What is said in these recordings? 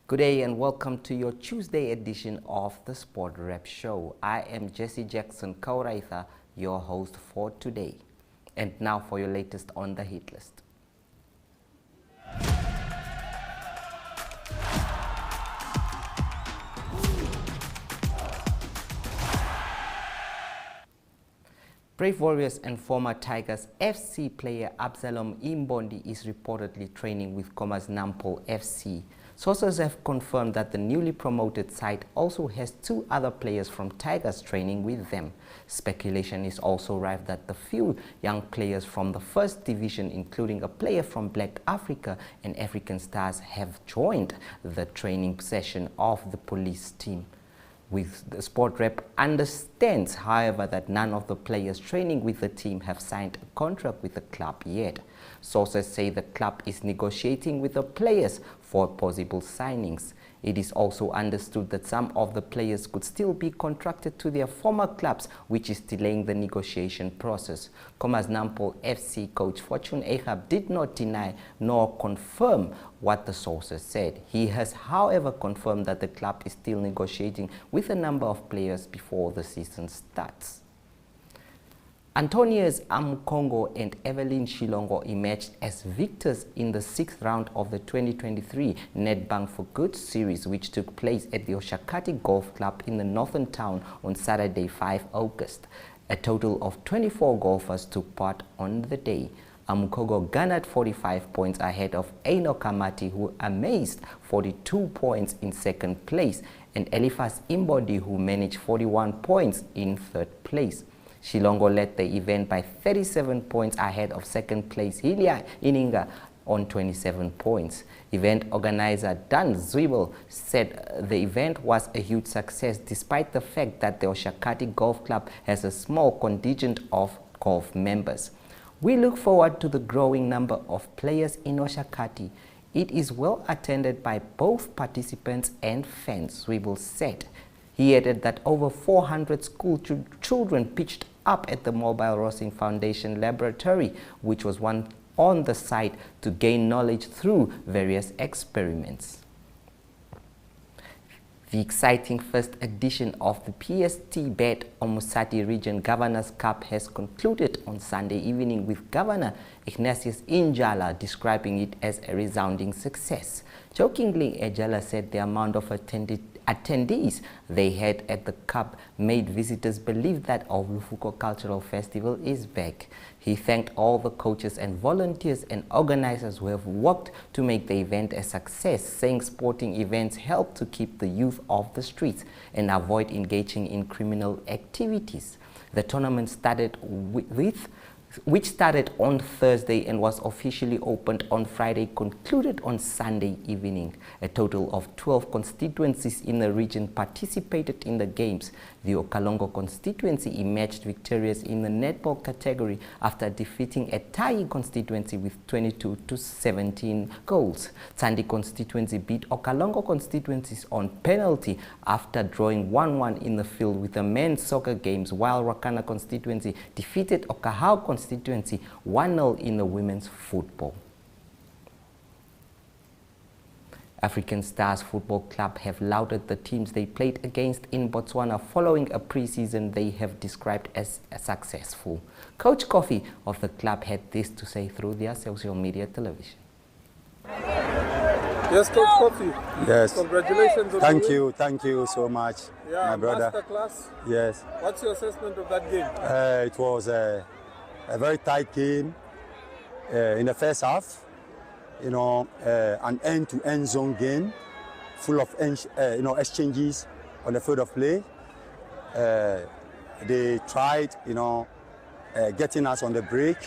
Good day and welcome to your Tuesday edition of the Sport Rep Show. I am Jesse Jackson Kauraitha, your host for today. And now for your latest on the hit list. Brave Warriors and former Tigers FC player Absalom Imbondi is reportedly training with Khomas Nampol FC. Sources have confirmed that the newly promoted side also has two other players from Tigers training with them. Speculation is also rife that the few young players from the first division, including a player from Black Africa and African Stars, have joined the training session of the police team. With the Sport Rep understands, however, that none of the players training with the team have signed a contract with the club yet. Sources say the club is negotiating with the players for possible signings. It is also understood that some of the players could still be contracted to their former clubs, which is delaying the negotiation process. Khomas Nampol FC coach Fortune Ahab did not deny nor confirm what the sources said. He has, however, confirmed that the club is still negotiating with a number of players before the season starts. Antonius Amukongo and Evelyn Shilongo emerged as victors in the 6th round of the 2023 Nedbank for Good series, which took place at the Oshakati Golf Club in the Northern Town on Saturday, 5 August. A total of 24 golfers took part on the day. Amukongo garnered 45 points ahead of Eino Kamati, who amazed 42 points in second place, and Eliphas Imbondi, who managed 41 points in third place. Shilongo led the event by 37 points ahead of second place Hilia Ininga on 27 points. Event organizer Dan Zwiebel said the event was a huge success despite the fact that the Oshakati Golf Club has a small contingent of golf members. We look forward to the growing number of players in Oshakati. It is well attended by both participants and fans, Zwiebel said. He added that over 400 school children pitched up at the Mobile Rosing Foundation Laboratory, which was one on the site to gain knowledge through various experiments. The exciting first edition of the PstBet Omusati Region Governor's Cup has concluded on Sunday evening, with Governor Erginus Endjala describing it as a resounding success. Jokingly, Endjala said the amount of attendees they had at the Cup made visitors believe that Olufuko Cultural Festival is back. He thanked all the coaches and volunteers and organizers who have worked to make the event a success, saying sporting events help to keep the youth off the streets and avoid engaging in criminal activities. The tournament which started on Thursday and was officially opened on Friday, concluded on Sunday evening. A total of 12 constituencies in the region participated in the games. The Okalongo constituency emerged victorious in the netball category after defeating a Tai constituency with 22-17 goals. Tsandi constituency beat Okalongo constituencies on penalty after drawing 1-1 in the field with the men's soccer games, while Rakana constituency defeated Okahau constituency 1-0 in the women's football. African Stars Football Club have lauded the teams they played against in Botswana following a pre-season they have described as successful. Coach Kofi of the club had this to say through their social media television. Yes, Coach Kofi. Yes. Congratulations on Thank the win. Thank you so much, Yeah, my brother. masterclass. Yes. What's your assessment of that game? It was a very tight game in the first half. You know, an end-to-end zone game, full of exchanges on the field of play. They tried, getting us on the break.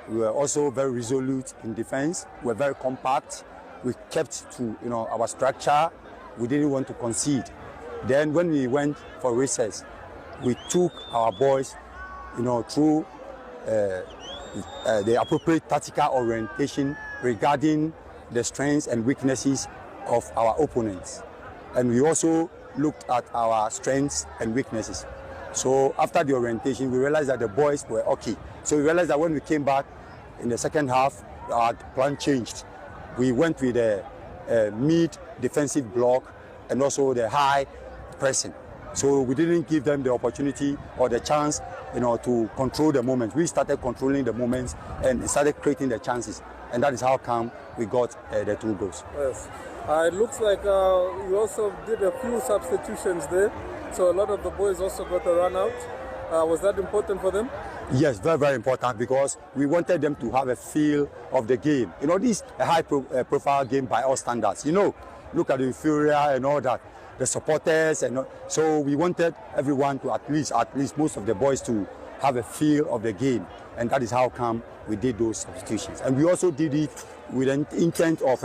We were also very resolute in defense. We were very compact. We kept to our structure. We didn't want to concede. Then when we went for recess, we took our boys, through the appropriate tactical orientation regarding the strengths and weaknesses of our opponents. And we also looked at our strengths and weaknesses. So after the orientation, we realized that the boys were okay. So we realized that when we came back in the second half, our plan changed. We went with a mid defensive block and also the high pressing. So we didn't give them the opportunity or the chance, to control the moments. We started controlling the moments and started creating the chances. And that is how come we got the 2 goals. Yes. It looks like you also did a few substitutions there. So a lot of the boys also got a run out. Was that important for them? Yes, very, very important, because we wanted them to have a feel of the game. This is a high profile game by all standards. Look at the inferior and all that, the supporters, so we wanted everyone to at least most of the boys to have a feel of the game, and that is how come we did those substitutions. And we also did it with an intent of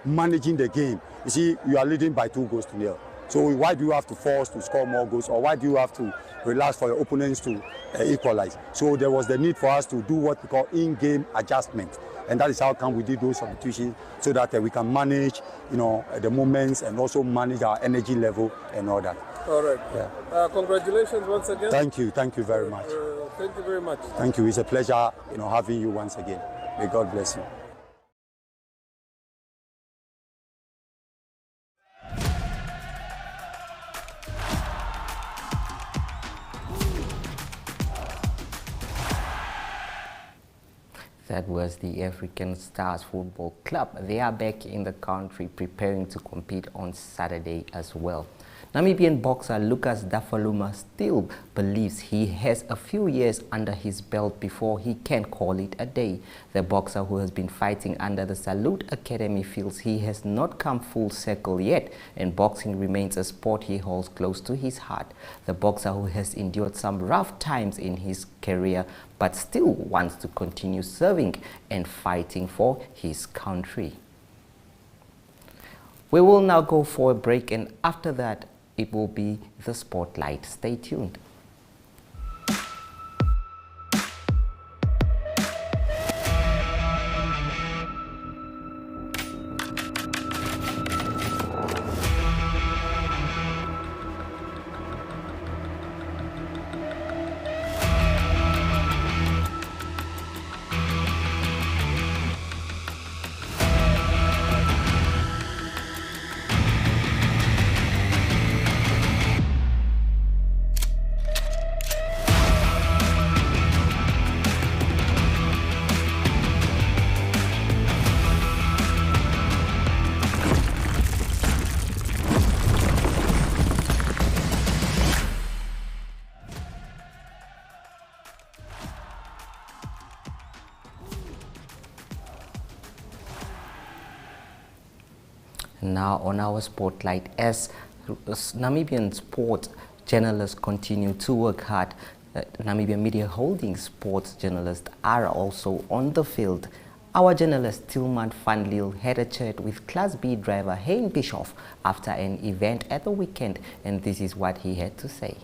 managing the game. You see, you are leading by 2 goals to 0. So why do you have to force to score more goals, or why do you have to relax for your opponents to equalize? So there was the need for us to do what we call in-game adjustment. And that is how come we did those substitutions, so that we can manage, the moments and also manage our energy level and all that. All right. Yeah. Congratulations once again. Thank you very much. Thank you very much. Thank you. It's a pleasure, having you once again. May God bless you. That was the African Stars Football Club. They are back in the country preparing to compete on Saturday as well. Namibian boxer Lucas Dafaluma still believes he has a few years under his belt before he can call it a day. The boxer, who has been fighting under the Salute Academy, feels he has not come full circle yet, and boxing remains a sport he holds close to his heart. The boxer, who has endured some rough times in his career but still wants to continue serving and fighting for his country. We will now go for a break, and after that it will be the Spotlight. Stay tuned. Now on our Spotlight, as Namibian sports journalists continue to work hard, Namibian Media Holdings sports journalists are also on the field. Our journalist Tilman van Liel had a chat with Class B driver Hein Bischoff after an event at the weekend, and this is what he had to say.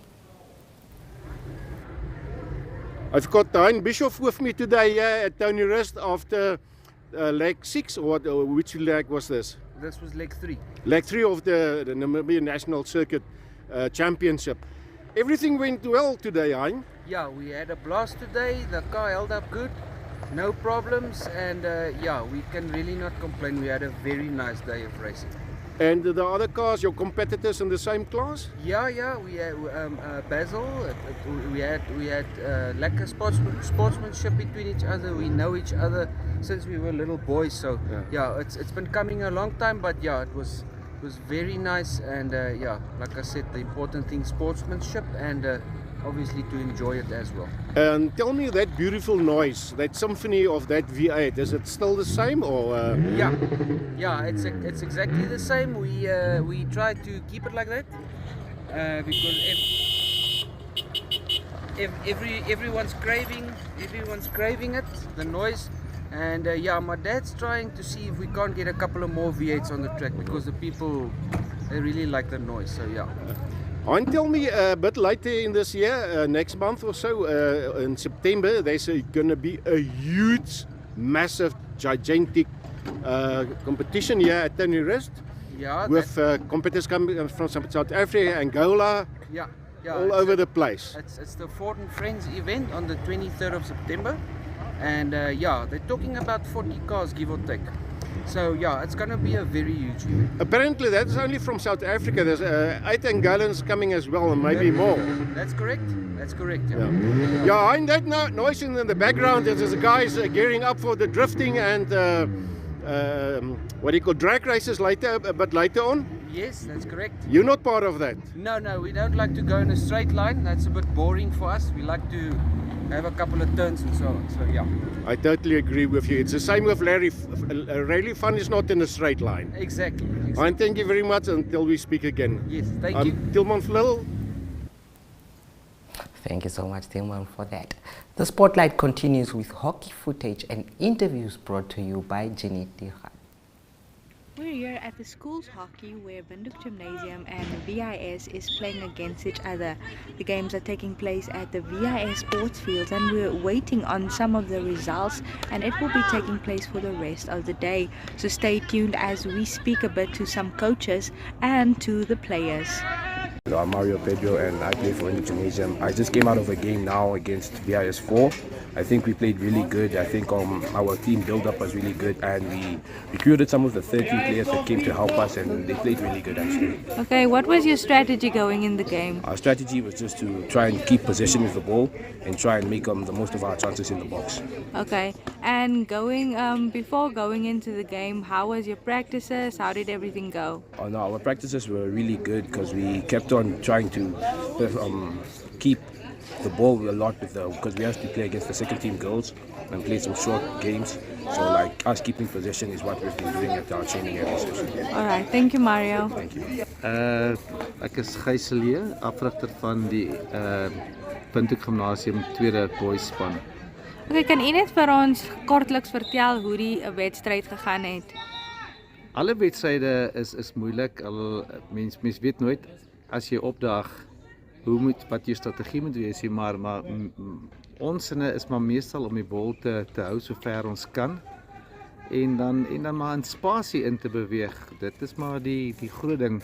I've got Hein Bischoff with me today here at Tony Rust after leg 6, or which leg was this? This was leg 3. Leg 3 of the Namibian National Circuit Championship. Everything went well today, Hein? Yeah, we had a blast today. The car held up good, no problems, and yeah, we can really not complain. We had a very nice day of racing. And the other cars, your competitors in the same class? Yeah, we had Basil. We had lack of sportsmanship between each other. We know each other since we were little boys. So yeah, it's been coming a long time, but yeah, it was very nice. And yeah, like I said, the important thing, sportsmanship, and obviously to enjoy it as well. And tell me, that beautiful noise, that symphony of that V8, is it still the same, or? Yeah, it's exactly the same. We try to keep it like that because everyone's craving it, the noise. And yeah, my dad's trying to see if we can't get a couple of more V8s on the track, because the people, they really like the noise. So yeah. And tell me, a bit later in this year, next month or so, in September, there's going to be a huge, massive, gigantic competition here at Tony Rust. Yeah. With competitors coming from South Africa, Angola, all over the place. It's the Ford and Friends event on the 23rd of September. And yeah, they're talking about 40 cars, give or take. So yeah, it's going to be a very huge event. Apparently that's only from South Africa. There's 8 Angolans coming as well, and maybe more. That's correct. That's correct. Yeah, and that noise in the background, there's guys gearing up for the drifting and what do you call drag races later, but later on. Yes, that's correct. You're not part of that? No, we don't like to go in a straight line. That's a bit boring for us. We like to have a couple of turns and so on. So yeah. I totally agree with you. It's the same with Larry. Rally fun is not in a straight line. Exactly. And thank you very much until we speak again. Yes, thank you. Tilman Flill. Thank you so much, Tilman, for that. The spotlight continues with hockey footage and interviews brought to you by Jenny Tirgat. We're here at the school's hockey where Windhoek Gymnasium and VIS is playing against each other. The games are taking place at the VIS sports fields and we're waiting on some of the results, and it will be taking place for the rest of the day. So stay tuned as we speak a bit to some coaches and to the players. I'm Mario Pedro and I play for Windhoek Gymnasium. I just came out of a game now against VIS 4. I think we played really good. I think our team build-up was really good, and we recruited some of the 13 players that came to help us, and they played really good actually. Okay, what was your strategy going in the game? Our strategy was just to try and keep possession of the ball and try and make the most of our chances in the box. Okay, and before going into the game, how was your practices? How did everything go? Oh, no, our practices were really good because we kept on trying to keep the ball a lot because we have to play against the second team girls and play some short games. So like us keeping possession is what we've been doing at our training area session. Alright, thank you Mario. Thank you. Ek is Gijselier, afrigter van die Windhoek Gymnasium tweede boys span. Okay, kan u net vir ons kortliks vertel hoe die wedstryd gegaan het? Alle wedstryde is moeilik. Mens weet nooit as jy opdaag wat jou strategie moet wees, maar ons sinne is maar meestal om die bal te hou so ver ons kan en dan maar in spasie in te beweeg. Dit is maar die groot ding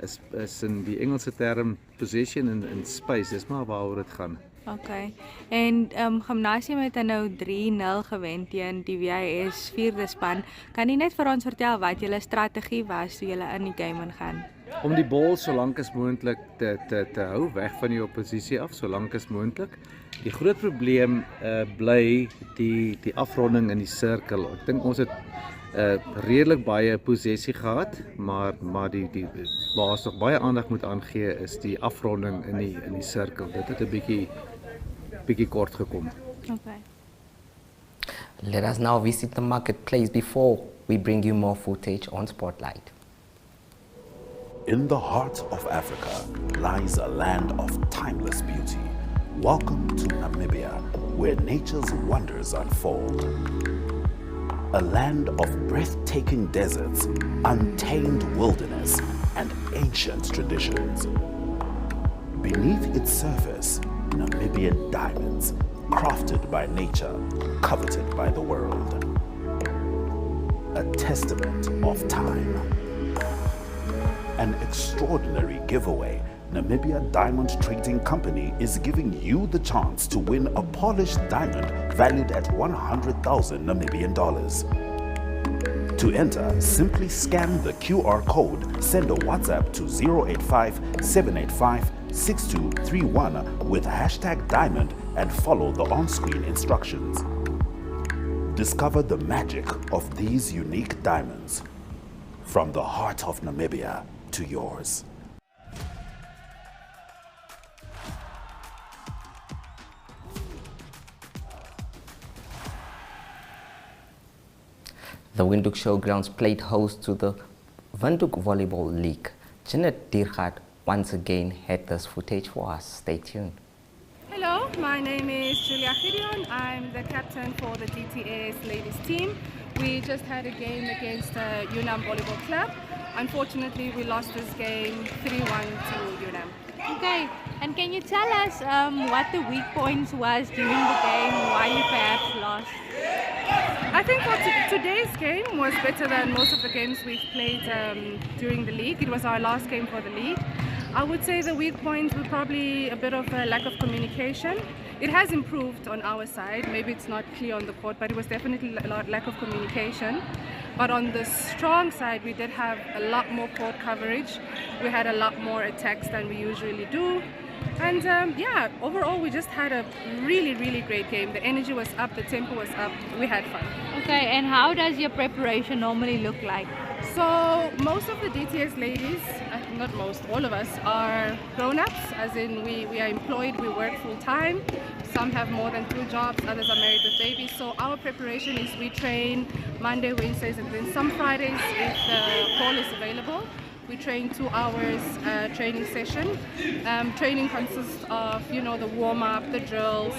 is in die Engelse term possession en space. Dis maar waaroor dit gaan. Okay. En Gymnasium het nou 3-0 gewen teen die VIS 4de span. Kan jy net vir ons vertel wat julle strategie was toe julle in die game ingaan? Om die bal so lank as moontlik te hou weg van die oppositie af, so lank as moontlik. Die groot probleem bly die afronding in die sirkel. Ek dink ons het redelik baie possessie gehad, maar die waar ons nog baie aandag moet aangee is die afronding in die sirkel. Dit het 'n bietjie kort gekom. Okay. Let us now visit the marketplace before we bring you more footage on Spotlight. In the heart of Africa lies a land of timeless beauty. Welcome to Namibia, where nature's wonders unfold. A land of breathtaking deserts, untamed wilderness, and ancient traditions. Beneath its surface, Namibian diamonds, crafted by nature, coveted by the world. A testament of time. An extraordinary giveaway. Namibia Diamond Trading Company is giving you the chance to win a polished diamond valued at 100,000 Namibian dollars. To enter, simply scan the QR code, send a WhatsApp to 085-785-6231 with #diamond and follow the on-screen instructions. Discover the magic of these unique diamonds. From the heart of Namibia to yours. The Windhoek Showgrounds played host to the Windhoek Volleyball League. Janet Tirgat once again had this footage for us. Stay tuned. Hello, my name is Julia Gideon. I'm the captain for the GTA's ladies team. We just had a game against UNAM Volleyball Club. Unfortunately, we lost this game 3-1 to UNAM. Okay, and can you tell us what the weak points was during the game, why you perhaps lost? I think today's game was better than most of the games we've played during the league. It was our last game for the league. I would say the weak points were probably a bit of a lack of communication. it has improved on our side. Maybe it's not clear on the court, but it was definitely a lack of communication. But on the strong side, we did have a lot more court coverage. We had a lot more attacks than we usually do. And yeah, overall, we just had a really, really great game. The energy was up, the tempo was up. We had fun. Okay, and how does your preparation normally look like? So most of the DTS ladies, not most, all of us are grown-ups, as in we are employed, we work full-time. Some have more than 2 jobs, others are married with babies. So our preparation is we train Monday, Wednesdays, and then some Fridays if the call is available. We train 2 hours training session. Training consists of, you know, the warm-up, the drills,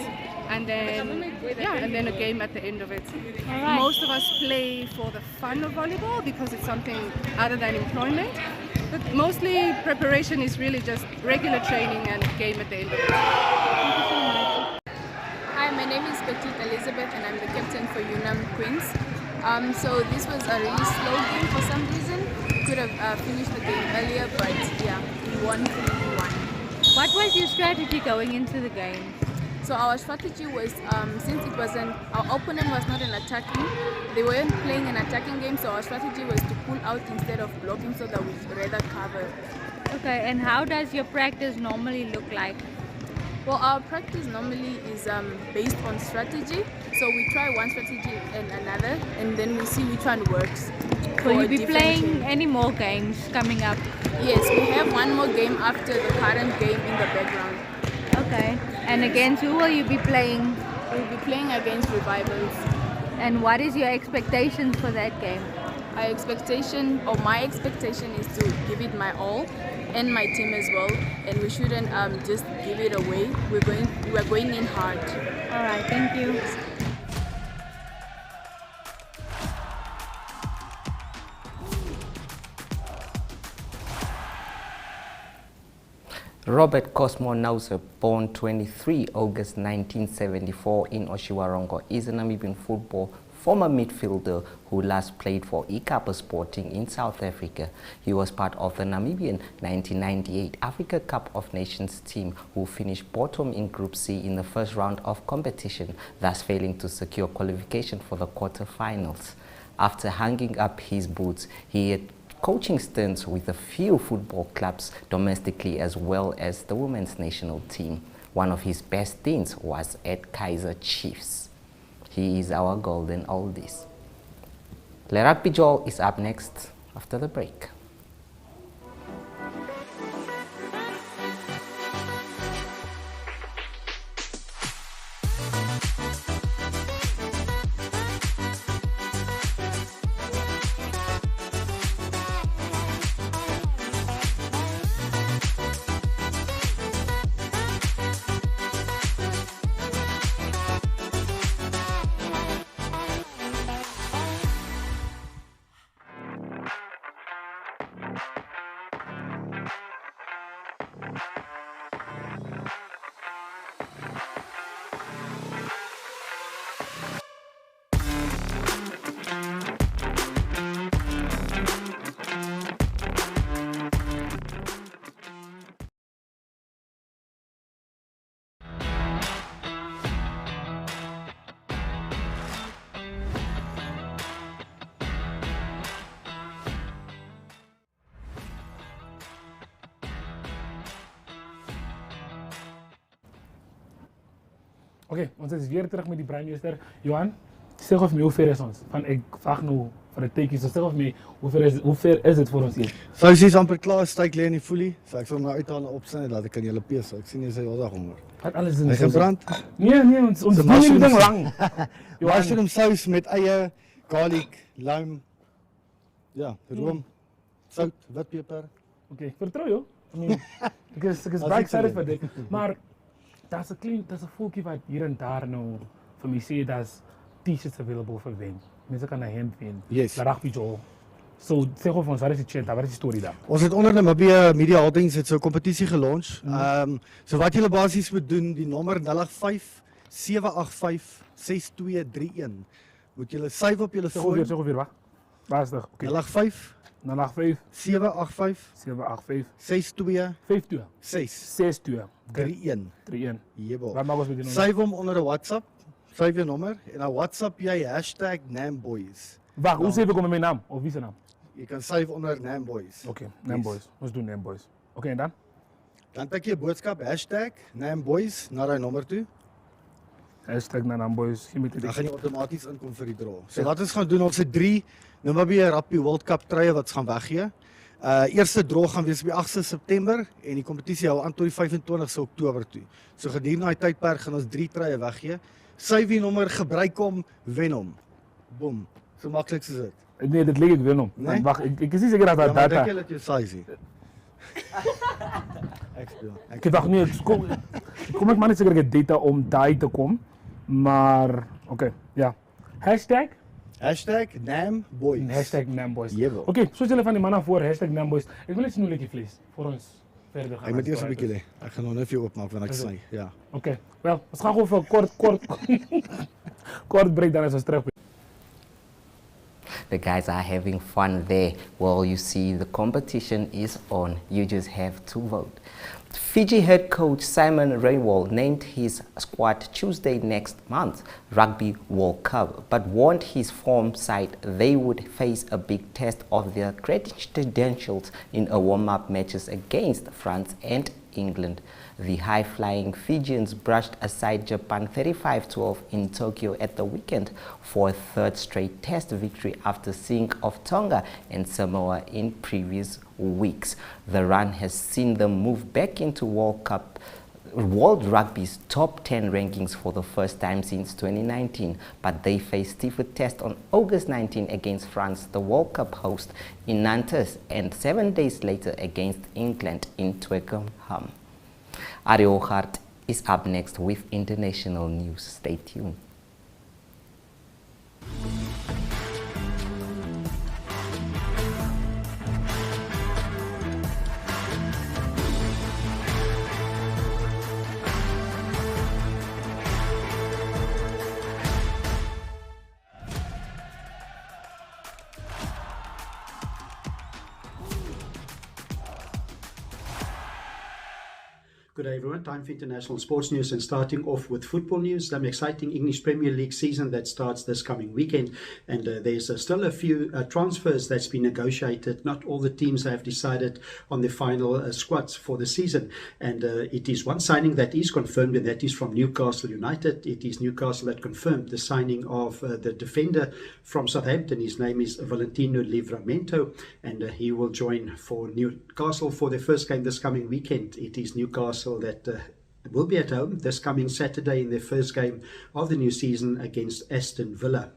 and then a game at the end of it. Right. Most of us play for the fun of volleyball because it's something other than employment. But mostly preparation is really just regular training and game at the end of it. Thank you so much. Hi, my name is Petite Elizabeth and I'm the captain for UNAM Queens. So this was a really slow game for some reason. We could have finished the game earlier, but yeah, we won 3-1. What was your strategy going into the game? So our strategy was, since it wasn't, our opponent was not an attacking, they weren't playing an attacking game, so our strategy was to pull out instead of blocking so that we rather cover. Okay, and how does your practice normally look like? Well, our practice normally is based on strategy. So we try one strategy and another, and then we see which one works. Will you be playing any more games coming up? Yes, we have one more game after the current game in the background. Okay, and against who will you be playing? We'll be playing against Revivals. And what is your expectations for that game? My expectation is to give it my all, and my team as well, and we shouldn't just give it away. We're going in hard. All right, thank you. Robert Cosmo Nauser, born 23 August 1974 in Oshiwarongo, is a Namibian football former midfielder who last played for Ikapa Sporting in South Africa. He was part of the Namibian 1998 Africa Cup of Nations team who finished bottom in Group C in the first round of competition, thus failing to secure qualification for the quarter-finals. After hanging up his boots, he had coaching stints with a few football clubs domestically as well as the women's national team. One of his best stints was at Kaizer Chiefs. He is our golden oldies. Le Rugby Joel is up next after the break. Oké, ons is weer terug met die brandmeester. Johan, zeg of me hoe ver is ons? Van ik vraag nu voor de tekens, zeg of me hoe ver is het voor ons hier? So is amper klaar, styk lê in die folie. So ek sal hom nou uithalen opsny dat ek kan julle pees. Ek sien jy sê heeldag honger. Wat alles in hy gebrand? Nee, ons doen die ding lang. Mushroom saus met eie, garlic, lime. Ja, room, sout, witpeper. Oké, vertrouw jou. Ek is baie excited vir dit. Maar daar's 'n voeltjie wat hier en daar nou vir my sê daar's t-shirts available vir wen. Mense kan na hem wen. Yes. La Rugby Joel. So zeg of ons, wat is die chat, wat is die story daar? Ons het onder Namibia Media Holdings het so 'n kompetisie gelaunch. So wat julle basies moet doen, die nommer 085 785 6231. Moet julle save op julle foon. Zeg ongeveer, wag. Bastig. Okay. 085 085 785 785 62 52 6 62 31. 31. Jebo. Wat maak ons met die nommer? Save hom onder 'n WhatsApp. Save jou nommer en dan WhatsApp jy #NamBoys. Wag, hoe save ek hom met my naam? Of wie se naam? Jy kan save onder NamBoys. Okay, NamBoys. Ons doen NamBoys. Okay, en dan? Dan tik jy boodskap #NamBoys na daai nommer toe. #NamBoys. Dan gaan jy outomaties inkom vir die draw. So wat ons gaan doen, ons het 3 Namibia Rugby World Cup truie wat ons gaan weggee. Eerste draw gaan wees op die 8de September en die kompetisie hou aan tot die 25ste Oktober toe. So gedurende daai tydperk gaan ons 3 truie weggee. Save die nommer, gebruik hom, wen hom. Boom. So maklik soos dit. Nee, dit lyk ek wen hom. Nee? Wag, ek is nie seker dat Ja, daar maar data. dink jy dat jy size het? Ek wag nie, kom ek maar net seker ek het data om daai te kom. Maar okay, ja. #NamBoys. #NamBoys. Jebo. Okay, soos julle van die man af voor #NamBoys. Ek wil net sien hoe lyk die vlees voor ons verder gaan. Ek moet eers 'n bietjie lê. Ek gaan nou net vir jou oopmaak wanneer ek Is dit? sny. Ja. Okay. Wel, ons gaan gou vir 'n kort break dan as ons terug. The guys are having fun there. Well, you see, the competition is on. You just have to vote. Fiji head coach Simon Raywall named his squad Tuesday next month, Rugby World Cup, but warned his form side they would face a big test of their credentials in a warm-up matches against France and England. The high-flying Fijians brushed aside Japan 35-12 in Tokyo at the weekend for a third straight test victory after seeing off Tonga and Samoa in previous weeks. The run has seen them move back into World Rugby's top 10 rankings for the first time since 2019, but they face stiffer test on August 19 against France, the World Cup host, in Nantes, and 7 days later against England in Twickenham. Ario Hart is up next with international news. Stay tuned. Good day everyone, time for international sports news and starting off with football news. Some exciting English Premier League season that starts this coming weekend and there's still a few transfers that's been negotiated. Not all the teams have decided on the final squads for the season and it is one signing that is confirmed and that is from Newcastle United. It is Newcastle that confirmed the signing of the defender from Southampton. His name is Valentino Livramento and he will join for Newcastle for their first game this coming weekend. It is Newcastle that will be at home this coming Saturday in their first game of the new season against Aston Villa.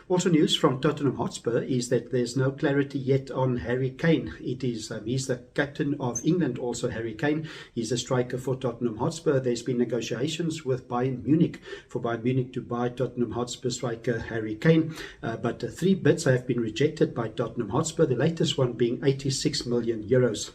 Also news from Tottenham Hotspur is that there's no clarity yet on Harry Kane. It is he's the captain of England, also Harry Kane. He's a striker for Tottenham Hotspur. There's been negotiations with Bayern Munich for Bayern Munich to buy Tottenham Hotspur striker Harry Kane. But 3 bids have been rejected by Tottenham Hotspur, the latest one being 86 million euros.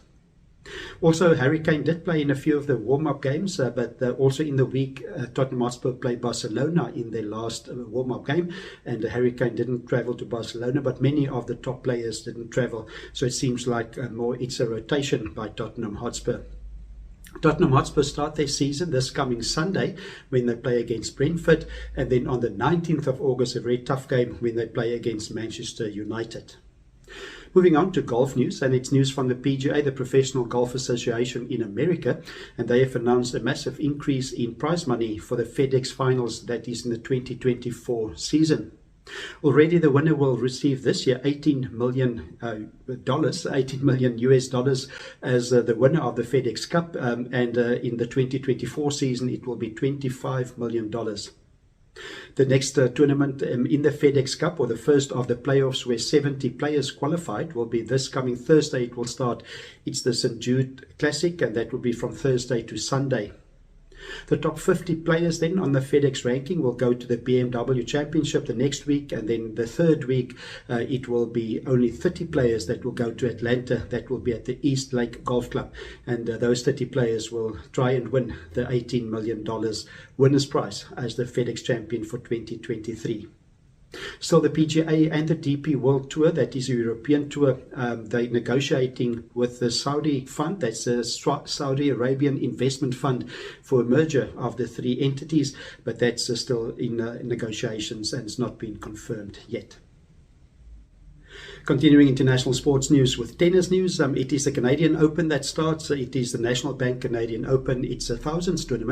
Also, Harry Kane did play in a few of the warm-up games, but also in the week, Tottenham Hotspur played Barcelona in their last warm-up game, and Harry Kane didn't travel to Barcelona, but many of the top players didn't travel, so it seems like it's a rotation by Tottenham Hotspur. Tottenham Hotspur start their season this coming Sunday when they play against Brentford, and then on the 19th of August, a very tough game when they play against Manchester United. Moving on to golf news, and it's news from the PGA, the Professional Golf Association in America, and they have announced a massive increase in prize money for the FedEx Finals that is in the 2024 season. Already the winner will receive this year $18 million US dollars as the winner of the FedEx Cup, and in the 2024 season it will be $25 million. The next tournament in the FedEx Cup, or the first of the playoffs where 70 players qualified, will be this coming Thursday. It will start. It's the St. Jude Classic, and that will be from Thursday to Sunday. The top 50 players then on the FedEx ranking will go to the BMW Championship the next week, and then the third week it will be only 30 players that will go to Atlanta. That will be at the East Lake Golf Club, and those 30 players will try and win the $18 million winners prize as the FedEx champion for 2023. Still, the PGA and the DP World Tour, that is a European tour, they're negotiating with the Saudi fund, that's the Saudi Arabian Investment Fund, for a merger of the three entities, but that's still in negotiations and it's not been confirmed yet. Continuing international sports news with tennis news, it is the Canadian Open that starts. It is the National Bank Canadian Open. It's a thousands tournament.